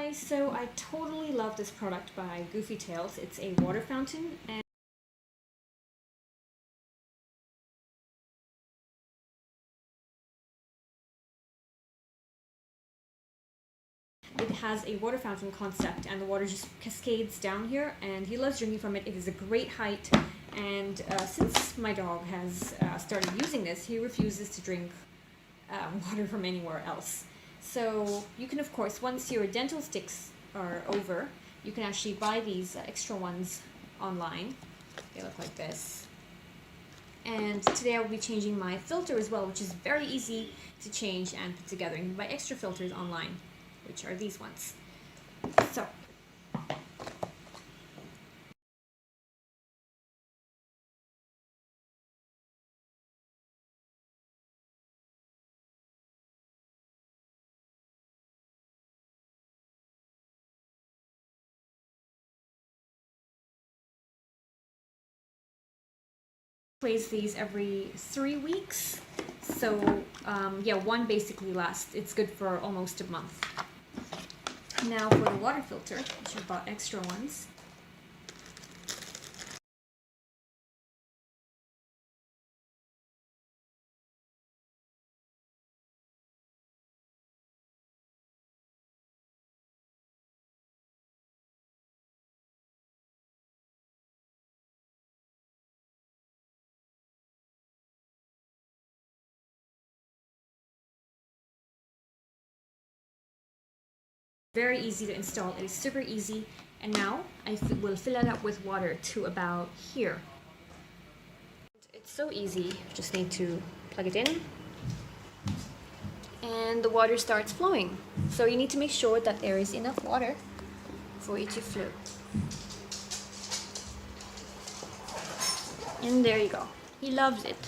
guys, so I totally love this product by Goofy Tales. It's a water fountain, and it has a water fountain concept, and the water just cascades down here, and he loves drinking from it. It is a great height, and since my dog has started using this, he refuses to drink water from anywhere else. So you can, of course, once your dental sticks are over, you can actually buy these extra ones online. They look like this. And today I will be changing my filter as well, which is very easy to change and put together. You can buy extra filters online, which are these ones. So place these every 3 weeks. So yeah, one basically lasts. It's good for almost a month. Now for the water filter, which I bought extra ones. Very easy to install. It is super easy. And now I will fill it up with water to about here. It's so easy. You just need to plug it in, and the water starts flowing. So you need to make sure that there is enough water for it to flow. And there you go. He loves it.